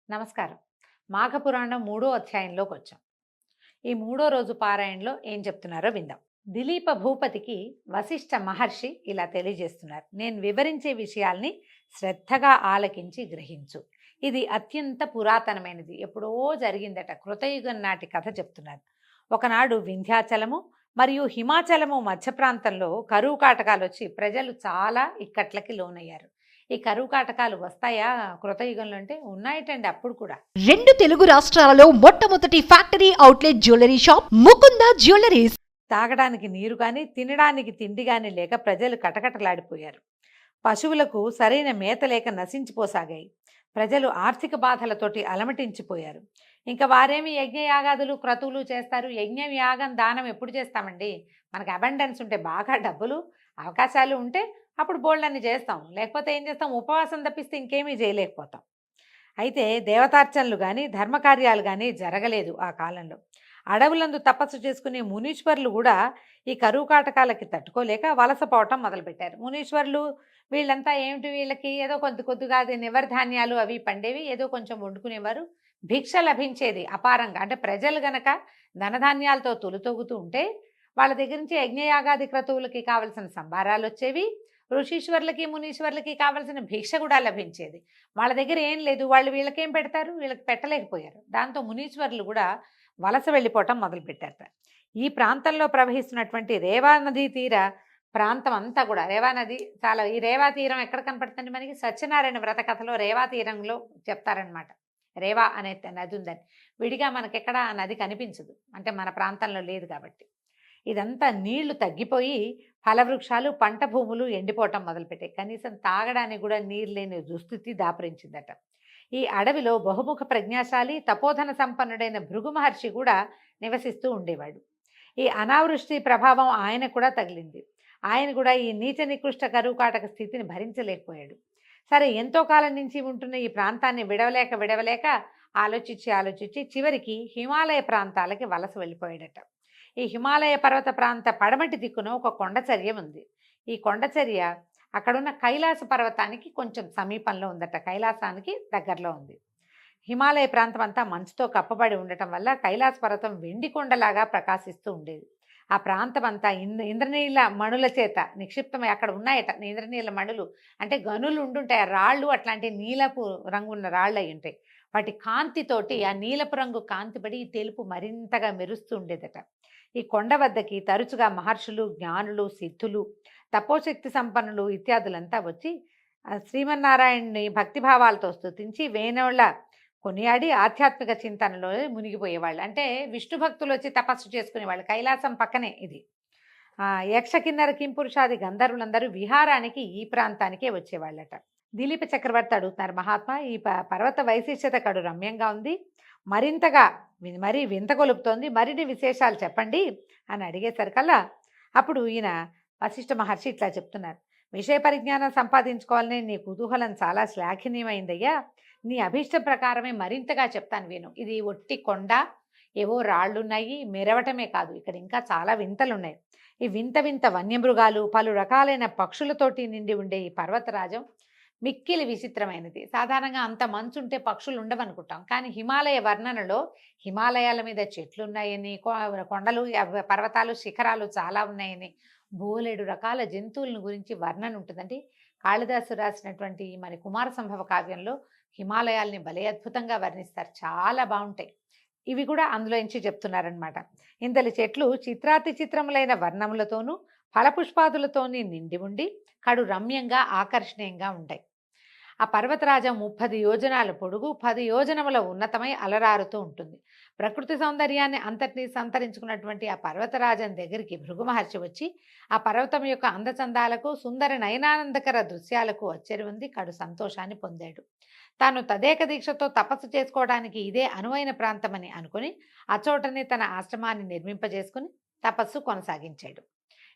నమస్కారం. మాఘపురాణం 3వ అధ్యాయంలోకి వచ్చాం. ఈ 3వ రోజు పారాయణలో ఏం చెప్తున్నారో విందాం. దిలీప భూపతికి వశిష్ఠ మహర్షి ఇలా తెలియజేస్తున్నారు. నేను వివరించే విషయాల్ని శ్రద్ధగా ఆలకించి గ్రహించు. ఇది అత్యంత పురాతనమైనది. ఎప్పుడో జరిగిందట. కృతయుగం నాటి కథ చెప్తున్నారు. ఒకనాడు వింధ్యాచలము మరియు హిమాచలము మధ్య ప్రాంతంలో కరువు కాటకాలు వచ్చి ప్రజలు చాలా ఇక్కట్లకి లోనయ్యారు. ఈ కరువు కాటకాలు వస్తాయా కృతయుగంలో అంటే? ఉన్నాయటండి అప్పుడు కూడా. 2 తెలుగు రాష్ట్రాలలో మొట్టమొదటి factory outlet jewellery shop Mukunda jewelleries. తాగడానికి నీరు కానీ తినడానికి తిండి కానీ లేక ప్రజలు కటకటలాడిపోయారు. పశువులకు సరైన మేత లేక నశించిపోసాగాయి. ప్రజలు ఆర్థిక బాధలతోటి అలమటించిపోయారు. ఇంకా వారేమి యజ్ఞయాగాదులు క్రతువులు చేస్తారు? యజ్ఞం యాగం దానం ఎప్పుడు చేస్తామండి? మనకు అబండెన్స్ ఉంటే, బాగా డబ్బులు అవకాశాలు ఉంటే అప్పుడు బోల్డన్ని చేస్తాం. లేకపోతే ఏం చేస్తాం? ఉపవాసం తప్పిస్తే ఇంకేమీ చేయలేకపోతాం. అయితే దేవతార్చనలు కానీ ధర్మకార్యాలు కానీ జరగలేదు ఆ కాలంలో. అడవులందు తపస్సు చేసుకునే మునీశ్వరులు కూడా ఈ కరువు కాటకాలకి తట్టుకోలేక వలసపోవటం మొదలుపెట్టారు. మునీశ్వరులు వీళ్ళంతా ఏమిటి, వీళ్ళకి ఏదో కొద్దిగా అది నివర్ధాన్యాలు అవి పండేవి, ఏదో కొంచెం వండుకునేవారు. భిక్ష లభించేది అపారంగా. అంటే ప్రజలు గనక ధనధాన్యాలతో తొలుతొగుతూ ఉంటే వాళ్ళ దగ్గర నుంచి యజ్ఞయాగాది క్రతువులకి కావలసిన సంభారాలు వచ్చేవి. ఋషీశ్వరులకి మునీశ్వరులకి కావలసిన భిక్ష కూడా లభించేది. వాళ్ళ దగ్గర ఏం లేదు, వాళ్ళు వీళ్ళకేం పెడతారు? వీళ్ళకి పెట్టలేకపోయారు. దాంతో మునీశ్వరులు కూడా వలస వెళ్ళిపోవటం మొదలుపెట్టారట. ఈ ప్రాంతంలో ప్రవహిస్తున్నటువంటి రేవా నదీ తీర ప్రాంతం అంతా కూడా, రేవా నది చాలా, ఈ రేవా తీరం ఎక్కడ కనపడుతుంది మనకి? సత్యనారాయణ వ్రత కథలో రేవా తీరంలో చెప్తారనమాట. రేవా అనే నది ఉందని. విడిగా మనకెక్కడ ఆ నది కనిపించదు, అంటే మన ప్రాంతంలో లేదు కాబట్టి. ఇదంతా నీళ్లు తగ్గిపోయి ఫలవృక్షాలు పంట భూములు ఎండిపోవటం మొదలుపెట్టాయి. కనీసం తాగడానికి కూడా నీరు లేని దుస్థితి దాపురించిందట. ఈ అడవిలో బహుముఖ ప్రజ్ఞాశాలి తపోధన సంపన్నుడైన భృగు మహర్షి కూడా నివసిస్తూ ఉండేవాడు. ఈ అనావృష్టి ప్రభావం ఆయన కూడా తగిలింది. ఆయన కూడా ఈ నీచ నికృష్ట కరువు కాటక స్థితిని భరించలేకపోయాడు. సరే, ఎంతో కాలం నుంచి ఉంటున్న ఈ ప్రాంతాన్ని విడవలేక ఆలోచించి చివరికి హిమాలయ ప్రాంతాలకి వలస వెళ్ళిపోయాడట. ఈ హిమాలయ పర్వత ప్రాంత పడమటి దిక్కున ఒక కొండచర్య ఉంది. ఈ కొండచర్య అక్కడున్న కైలాస పర్వతానికి కొంచెం సమీపంలో ఉందట. కైలాసానికి దగ్గరలో ఉంది. హిమాలయ ప్రాంతం అంతా మంచుతో కప్పబడి ఉండటం వల్ల కైలాస పర్వతం వెండి కొండలాగా ప్రకాశిస్తూ ఉండేది. ఆ ప్రాంతం అంతా ఇంద్రనీల మణుల చేత నిక్షిప్తమై అక్కడ ఉన్నాయట. ఇంద్రనీల మణులు అంటే గనులు ఉండుంటాయి. ఆ రాళ్ళు అట్లాంటి నీలపు రంగున్న రాళ్ళు అయి ఉంటాయి. వాటి కాంతితోటి, ఆ నీలపు రంగు కాంతిపడి ఈ తెలుపు మరింతగా మెరుస్తూ ఉండేదట. ఈ కొండ వద్దకి తరచుగా మహర్షులు, జ్ఞానులు, సిద్ధులు, తపోశక్తి సంపన్నులు ఇత్యాదులంతా వచ్చి శ్రీమన్నారాయణ్ణి భక్తిభావాలతో స్తుతించి వేణోళ్ళ కొనియాడి ఆధ్యాత్మిక చింతనలో మునిగిపోయేవాళ్ళు. అంటే విష్ణు భక్తులు వచ్చి తపస్సు చేసుకునేవాళ్ళు. కైలాసం పక్కనే ఇది. యక్ష కిన్నర కింపురుషాది గంధర్వులందరూ విహారానికి ఈ ప్రాంతానికే వచ్చేవాళ్ళట. దిలీప చక్రవర్తి అడుగుతున్నారు, మహాత్మా, ఈ పర్వత వైశిష్యత కడు రమ్యంగా ఉంది, మరింతగా మరీ వింత కొలుపుతోంది, మరిన్ని విశేషాలు చెప్పండి అని అడిగేసరికల్లా అప్పుడు ఈయన వశిష్ఠ మహర్షి ఇట్లా చెప్తున్నారు. విషయ పరిజ్ఞానం సంపాదించుకోవాలని నీ కుతూహలం చాలా శ్లాఘనీయమైందయ్యా. నీ అభీష్ట ప్రకారమే మరింతగా చెప్తాను విను. ఇది ఒట్టి కొండ, ఏవో రాళ్ళున్నాయి, మెరవటమే కాదు, ఇక్కడ ఇంకా చాలా వింతలున్నాయి. ఈ వింత వన్యమృగాలు, పలు రకాలైన పక్షులతోటి నిండి ఉండే ఈ పర్వతరాజం మిక్కిలి విచిత్రమైనది. సాధారణంగా అంత మంచు ఉంటే పక్షులు ఉండవనుకుంటాం, కానీ హిమాలయ వర్ణనలో హిమాలయాల మీద చెట్లు ఉన్నాయని, కొండలు, పర్వతాలు, శిఖరాలు చాలా ఉన్నాయని, బోలెడు రకాల జంతువులను గురించి వర్ణన ఉంటుందండి. కాళిదాసు రాసినటువంటి మరి కుమార సంభవ కావ్యంలో హిమాలయాల్ని భలే అద్భుతంగా వర్ణిస్తారు. చాలా బాగుంటాయి. ఇవి కూడా అందులో నుంచి చెప్తున్నారనమాట. ఇంతలి చెట్లు చిత్రాతి చిత్రములైన వర్ణములతోనూ ఫలపుష్పాదులతోని నిండి ఉండి కడు రమ్యంగా ఆకర్షణీయంగా ఉంటాయి. ఆ పర్వతరాజం 30 యోజనాల పొడుగు, 10 యోజనముల ఉన్నతమై అలరారుతూ ఉంటుంది. ప్రకృతి సౌందర్యాన్ని అంతటినీ సంతరించుకున్నటువంటి ఆ పర్వతరాజం దగ్గరికి భృగు మహర్షి వచ్చి ఆ పర్వతం యొక్క అందచందాలకు, సుందర నయనానందకర దృశ్యాలకు అచ్చెరి ఉంది కడు సంతోషాన్ని పొందాడు. తాను తదేక దీక్షతో తపస్సు చేసుకోవడానికి ఇదే అనువైన ప్రాంతమని అనుకుని అచోటనే తన ఆశ్రమాన్ని నిర్మింపజేసుకుని తపస్సు కొనసాగించాడు.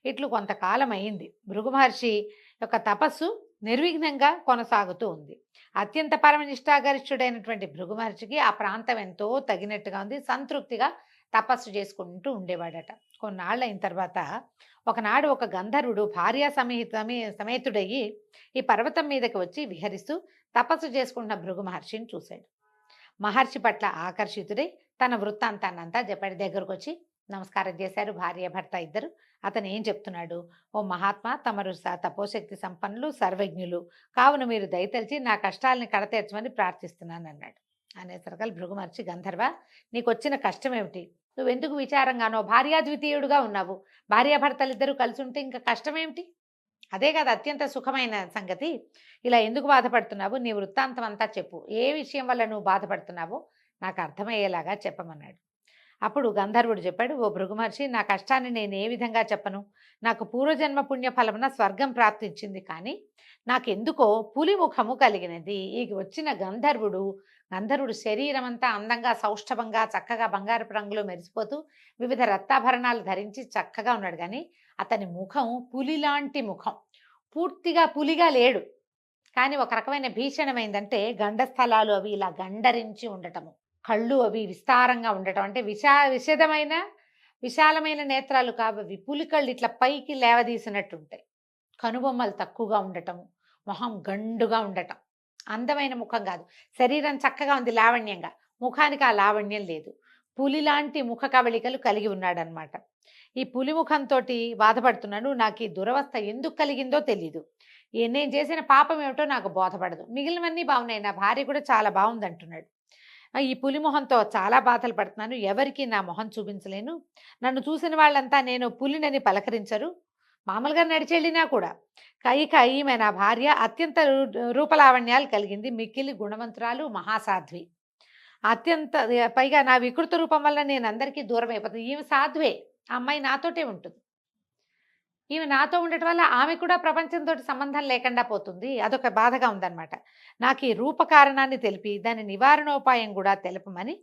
ఇట్లు కొంతకాలం అయింది. భృగు మహర్షి యొక్క తపస్సు నిర్విఘ్నంగా కొనసాగుతూ ఉంది. అత్యంత పరమనిష్టాగరిష్ఠుడైనటువంటి భృగు మహర్షికి ఆ ప్రాంతం ఎంతో తగినట్టుగా ఉంది. సంతృప్తిగా తపస్సు చేసుకుంటూ ఉండేవాడట. కొన్నాళ్ళు అయిన తర్వాత ఒకనాడు ఒక గంధర్వుడు భార్యా సమేతుడయ్యి ఈ పర్వతం మీదకి వచ్చి విహరిస్తూ తపస్సు చేసుకుంటున్న భృగు మహర్షిని చూశాడు. మహర్షి పట్ల ఆకర్షితుడై తన వృత్తాంతాన్నంతా చెప్పాడు. దగ్గరకు వచ్చి నమస్కారం చేశారు భార్య భర్త ఇద్దరు. అతను ఏం చెప్తున్నాడు, ఓ మహాత్మా, తమరు తపోశక్తి సంపన్నులు, సర్వజ్ఞులు, కావున మీరు దయతలిచి నా కష్టాలని కడతీర్చమని ప్రార్థిస్తున్నాను అన్నాడు. అనేసరికల్ భృగు మహర్షి, గంధర్వ, నీకొచ్చిన కష్టం ఏమిటి? నువ్వెందుకు విచారంగానో భార్యాద్వితీయుడుగా ఉన్నావు. భార్యాభర్తలిద్దరూ కలిసి ఉంటే ఇంకా కష్టమేమిటి? అదే కదా అత్యంత సుఖమైన సంగతి. ఇలా ఎందుకు బాధపడుతున్నావు? నీ వృత్తాంతం అంతా చెప్పు. ఏ విషయం వల్ల నువ్వు బాధపడుతున్నావో నాకు అర్థమయ్యేలాగా చెప్పమన్నాడు. అప్పుడు గంధర్వుడు చెప్పాడు, ఓ భృగు మహర్షి, నా కష్టాన్ని నేను ఏ విధంగా చెప్పను? నాకు పూర్వజన్మ పుణ్య ఫలమున స్వర్గం ప్రాప్తించింది, కానీ నాకెందుకో పులి ముఖము కలిగినది. ఈ వచ్చిన గంధర్వుడు శరీరం అంతా అందంగా సౌష్ఠవంగా చక్కగా బంగారపు రంగులో మెరిసిపోతూ వివిధ రత్నాభరణాలు ధరించి చక్కగా ఉన్నాడు, కానీ అతని ముఖం పులిలాంటి ముఖం. పూర్తిగా పులిగా లేడు, కానీ ఒక రకమైన భీషణమైందంటే గండస్థలాలు అవి ఇలా గండరించి ఉండటము, కళ్ళు అవి విస్తారంగా ఉండటం, అంటే విశాలమైన నేత్రాలు కావవి, పులి కళ్ళు ఇట్లా పైకి లేవదీసినట్టుంటాయి. కనుబొమ్మలు తక్కువగా ఉండటము, మొహం గండుగా ఉండటం. అందమైన ముఖం కాదు, శరీరం చక్కగా ఉంది లావణ్యంగా, ముఖానికి ఆ లావణ్యం లేదు. పులిలాంటి ముఖ కవళికలు కలిగి ఉన్నాడనమాట. ఈ పులి ముఖంతో బాధపడుతున్నాను, నాకు ఈ దురవస్థ ఎందుకు కలిగిందో తెలీదు, నేను చేసిన పాపం ఏమిటో నాకు బోధపడదు, మిగిలినవన్నీ బాగున్నాయి, నా భార్య కూడా చాలా బాగుంది అంటున్నాడు. ఈ పులి మొహంతో చాలా బాధలు పడుతున్నాను, ఎవరికి నా మొహం చూపించలేను, నన్ను చూసిన వాళ్ళంతా నేను పులినని పలకరించరు, మామూలుగా నడిచెళ్ళినా కూడా. ఇక ఈమె నా భార్య అత్యంత రూపలావణ్యాలు కలిగింది, మిక్కిలి గుణవంతురాలు, మహాసాధ్వి, అత్యంత పైగా నా వికృత రూపం వల్ల నేను అందరికీ దూరం అయిపోతుంది. ఈమె సాధ్వే, ఆ అమ్మాయి నాతోటే ఉంటుంది, ఈమె నాతో ఉండటం వల్ల ఆమె కూడా ప్రపంచంతో సంబంధం లేకుండా పోతుంది, అదొక బాధగా ఉందన్నమాట. నాకు ఈ రూపకారణాన్ని తెలిపి దాని నివారణోపాయం కూడా తెలుపమని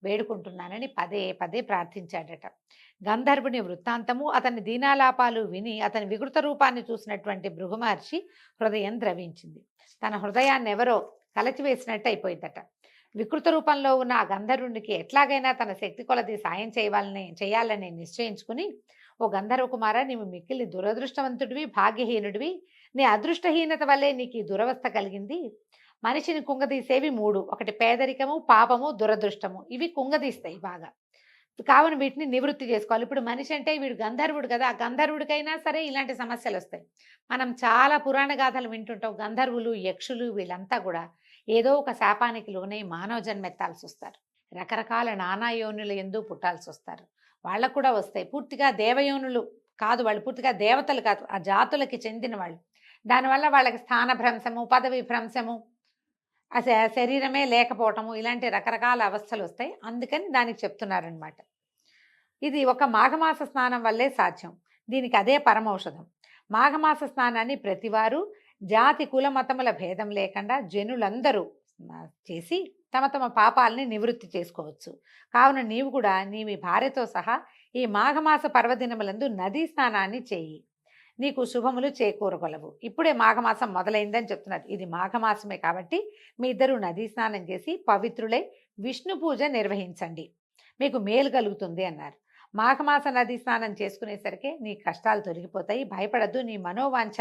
వేడుకుంటున్నానని పదే పదే ప్రార్థించాడట. గంధర్వుని వృత్తాంతము, అతని దీనాలాపాలు విని అతని వికృత రూపాన్ని చూసినటువంటి భృగు మహర్షి హృదయం ద్రవించింది. తన హృదయాన్ని ఎవరో కలచివేసినట్టు అయిపోయిందట. వికృత రూపంలో ఉన్న ఆ గంధర్వునికి ఎట్లాగైనా తన శక్తి కొలది సాయం చేయాలని నిశ్చయించుకుని, ఓ గంధర్వ కుమార, నీవు మిక్కిలి దురదృష్టవంతుడివి, భాగ్యహీనుడివి, నీ అదృష్టహీనత వల్లే నీకు ఈ దురవస్థ కలిగింది. మనిషిని కుంగదీసేవి మూడు, ఒకటి పేదరికము, పాపము, దురదృష్టము. ఇవి కుంగదీస్తాయి బాగా, కావున వీటిని నివృత్తి చేసుకోవాలి. ఇప్పుడు మనిషి అంటే వీడు గంధర్వుడు కదా, ఆ గంధర్వుడికైనా సరే ఇలాంటి సమస్యలు వస్తాయి. మనం చాలా పురాణ గాథలు వింటుంటాం, గంధర్వులు, యక్షులు వీళ్ళంతా కూడా ఏదో ఒక శాపానికి లోనే మానవ జన్మెత్తాల్సి వస్తారు, రకరకాల నానా యోనుల ఎందు పుట్టాల్సి వస్తారు. వాళ్ళకు కూడా వస్తాయి. పూర్తిగా దేవయోనులు కాదు, వాళ్ళు పూర్తిగా దేవతలు కాదు, ఆ జాతులకి చెందిన వాళ్ళు. దానివల్ల వాళ్ళకి స్థాన భ్రంశము, పదవి భ్రంశము, ఆ శరీరమే లేకపోవటము, ఇలాంటి రకరకాల అవస్థలు వస్తాయి. అందుకని దానికి చెప్తున్నారనమాట. ఇది ఒక మాఘమాస స్నానం వల్లే సాధ్యం, దీనికి అదే పరమౌషధం. మాఘమాస స్నానాన్ని ప్రతివారు జాతి కుల మతముల భేదం లేకుండా జనులందరూ చేసి తమ తమ పాపాలని నివృత్తి చేసుకోవచ్చు. కావున నీవు కూడా మీ భార్యతో సహా ఈ మాఘమాస పర్వదినములందు నదీ స్నానాన్ని చేయి, నీకు శుభములు చేకూరగలవు. ఇప్పుడే మాఘమాసం మొదలైందని చెప్తున్నారు. ఇది మాఘమాసమే కాబట్టి మీ ఇద్దరు నదీ స్నానం చేసి పవిత్రులై విష్ణు పూజ నిర్వహించండి, మీకు మేలు కలుగుతుంది అన్నారు. మాఘమాస నదీ స్నానం చేసుకునేసరికి నీ కష్టాలు తొలగిపోతాయి, భయపడద్దు, నీ మనోవాంఛ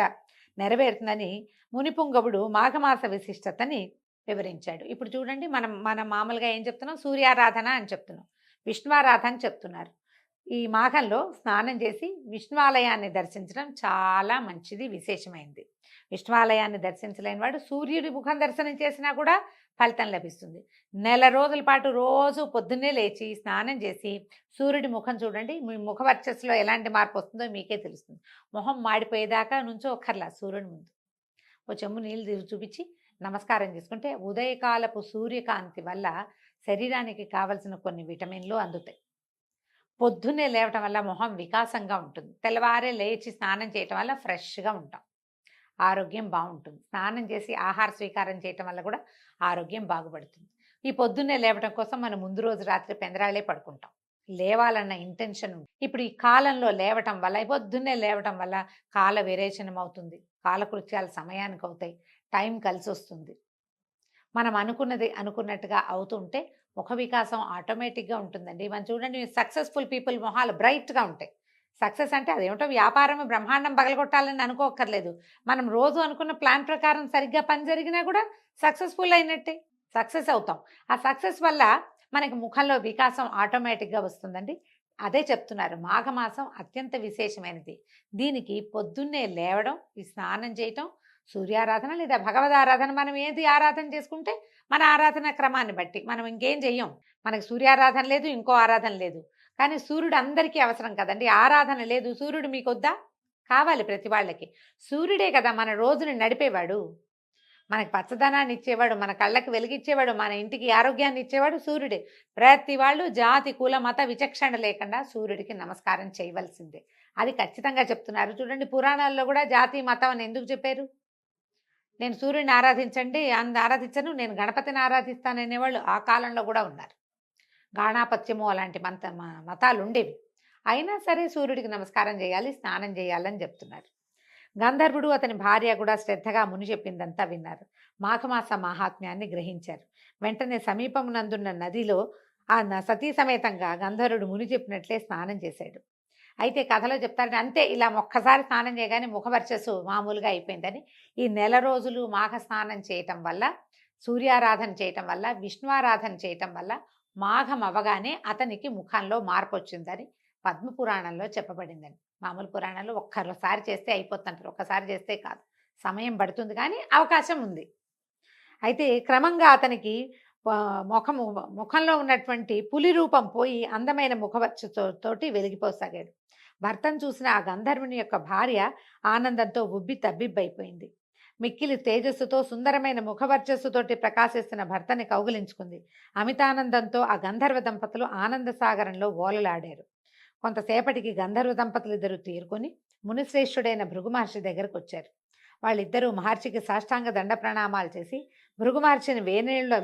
నెరవేరుతుందని మునిపుంగవుడు మాఘమాస విశిష్టతని వివరించాడు. ఇప్పుడు చూడండి, మనం మామూలుగా ఏం చెప్తున్నాం, సూర్యారాధన అని చెప్తున్నాం, విష్ణువారాధన చెప్తున్నారు. ఈ మాఘంలో స్నానం చేసి విష్ణువాలయాన్ని దర్శించడం చాలా మంచిది, విశేషమైంది. విష్ణువాలయాన్ని దర్శించలేని వాడు సూర్యుడి ముఖం దర్శనం చేసినా కూడా ఫలితం లభిస్తుంది. నెల రోజుల పాటు రోజు పొద్దున్నే లేచి స్నానం చేసి సూర్యుడి ముఖం చూడండి, మీ ముఖ వర్చస్సులో ఎలాంటి మార్పు వస్తుందో మీకే తెలుస్తుంది. మొహం మాడిపోయేదాకా నుంచో ఒక్కర్లా సూర్యుడి ముందు ఓ చెంబు నీళ్ళు చూపించి నమస్కారం చేసుకుంటే ఉదయకాలపు సూర్యకాంతి వల్ల శరీరానికి కావలసిన కొన్ని విటమిన్లు అందుతాయి. పొద్దున్నే లేవటం వల్ల మొహం వికాసంగా ఉంటుంది, తెల్లవారే లేచి స్నానం చేయటం వల్ల ఫ్రెష్గా ఉంటాం, ఆరోగ్యం బాగుంటుంది. స్నానం చేసి ఆహార స్వీకారం చేయటం వల్ల కూడా ఆరోగ్యం బాగుపడుతుంది. ఈ పొద్దున్నే లేవటం కోసం మనం ముందు రోజు రాత్రి పెందరాళ్ళే పడుకుంటాం, లేవాలన్న ఇంటెన్షన్ ఉంది. ఇప్పుడు ఈ కాలంలో లేవటం వల్ల, పొద్దున్నే లేవటం వల్ల కాల విరేచనం అవుతుంది, కాలకృత్యాలు సమయానికి అవుతాయి, టైం కలిసి వస్తుంది. మనం అనుకున్నట్టుగా అవుతుంటే ముఖ వికాసం ఆటోమేటిక్గా ఉంటుందండి. మనం చూడండి, సక్సెస్ఫుల్ పీపుల్ మొహాలు బ్రైట్గా ఉంటాయి. సక్సెస్ అంటే అదేమిటో వ్యాపారం బ్రహ్మాండం పగలగొట్టాలని అనుకోక్కర్లేదు. మనం రోజు అనుకున్న ప్లాన్ ప్రకారం సరిగ్గా పని జరిగినా కూడా సక్సెస్ఫుల్ అయినట్టే. సక్సెస్ అవుతాం. ఆ సక్సెస్ వల్ల మనకి ముఖంలో వికాసం ఆటోమేటిక్‌గా వస్తుందండి. అదే చెప్తున్నారు. మాఘమాసం అత్యంత విశేషమైనది. దీనికి పొద్దున్నే లేవడం, ఈ స్నానం చేయటం, సూర్యారాధన లేదా భగవదారాధన మనం ఏది ఆరాధన చేసుకుంటే మన ఆరాధన క్రమాన్ని బట్టి. మనం ఇంకేం చెయ్యం. మనకి సూర్యారాధన లేదు, ఇంకో ఆరాధన లేదు. కానీ సూర్యుడు అందరికీ అవసరం కదండీ! ఆరాధన లేదు, సూర్యుడు మీకొద్దా? కావాలి ప్రతి వాళ్ళకి. సూర్యుడే కదా మన రోజుని నడిపేవాడు. మనకి పచ్చదనాన్ని ఇచ్చేవాడు, మన కళ్ళకి వెలుగిచ్చేవాడు, మన ఇంటికి ఆరోగ్యాన్ని ఇచ్చేవాడు సూర్యుడే. ప్రతి వాళ్ళు జాతి, కుల, మత విచక్షణ లేకుండా సూర్యుడికి నమస్కారం చేయవలసిందే. అది ఖచ్చితంగా చెప్తున్నారు. చూడండి పురాణాల్లో కూడా జాతి, మతం అని ఎందుకు చెప్పారు? నేను సూర్యుడిని ఆరాధించండి, ఆరాధించను, నేను గణపతిని ఆరాధిస్తాననేవాళ్ళు ఆ కాలంలో కూడా ఉన్నారు. గాణాపత్యము అలాంటి మతాలు ఉండేవి. అయినా సరే సూర్యుడికి నమస్కారం చేయాలి, స్నానం చేయాలని చెప్తున్నారు. గంధర్వుడు అతని భార్య కూడా శ్రద్ధగా ముని చెప్పిందంతా విన్నారు. మాఘమాస మాహాత్మ్యాన్ని గ్రహించారు. వెంటనే సమీపమునందున్న నదిలో సతీ సమేతంగా గంధర్వుడు ముని చెప్పినట్లే స్నానం చేశాడు. అయితే కథలో చెప్తారంటే అంతే, ఇలా ఒక్కసారి స్నానం చేయగానే ముఖవర్చస్సు మామూలుగా అయిపోయిందని. ఈ నెల రోజులు మాఘ స్నానం చేయటం వల్ల, సూర్యారాధన చేయటం వల్ల, విష్ణువారాధన చేయటం వల్ల మాఘం అవ్వగానే అతనికి ముఖంలో మార్పు వచ్చిందని పద్మపురాణంలో చెప్పబడిందని. మామూలు పురాణాల్లో ఒక్కసారి చేస్తే అయిపోతుంటారు, ఒక్కసారి చేస్తే కాదు, సమయం పడుతుంది, కానీ అవకాశం ఉంది. అయితే క్రమంగా అతనికి ముఖంలో ఉన్నటువంటి పులి రూపం పోయి అందమైన తోటి వెలిగిపోసాగాడు. భర్తను చూసిన ఆ గంధర్వుని యొక్క భార్య ఆనందంతో ఉబ్బి తబ్బిబ్బైపోయింది. మిక్కిలి తేజస్సుతో సుందరమైన ముఖవర్చస్సుతోటి ప్రకాశిస్తున్న భర్తని కౌగిలించుకుంది. అమితానందంతో ఆ గంధర్వ దంపతులు ఆనంద సాగరంలో ఓలలాడారు. కొంతసేపటికి గంధర్వ దంపతులు ఇద్దరు తీరుకొని మునిశ్రేష్ఠుడైన భృగు మహర్షి దగ్గరకు వచ్చారు. వాళ్ళిద్దరూ మహర్షికి సాష్టాంగ దండ ప్రణామాలు చేసి భృగు మహర్షిని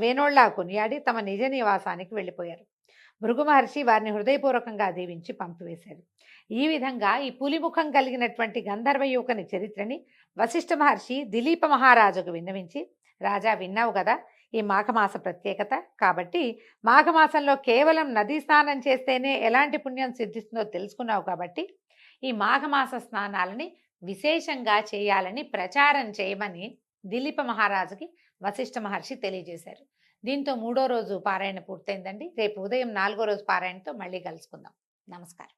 వేనోళ్లా కొనియాడి తమ నిజ నివాసానికి వెళ్ళిపోయారు. భృగు మహర్షి వారిని హృదయపూర్వకంగా దీవించి పంపివేశారు. ఈ విధంగా ఈ పులిముఖం కలిగినటువంటి గంధర్వ యువకుని చరిత్రని వశిష్ఠ మహర్షి దిలీప మహారాజుకు విన్నవించి, రాజా విన్నావు కదా ఈ మాఘమాస ప్రత్యేకత, కాబట్టి మాఘమాసంలో కేవలం నదీ స్నానం చేస్తేనే ఎలాంటి పుణ్యం సిద్ధిస్తుందో తెలుసుకున్నావు, కాబట్టి ఈ మాఘమాస స్నానాలని విశేషంగా చేయాలని ప్రచారం చేయమని దిలీప మహారాజుకి వశిష్ఠ మహర్షి తెలియజేశారు. దీంతో 3వ రోజు పారాయణ పూర్తయిందండి. రేపు ఉదయం 4వ రోజు పారాయణతో మళ్ళీ కలుసుకుందాం. నమస్కారం.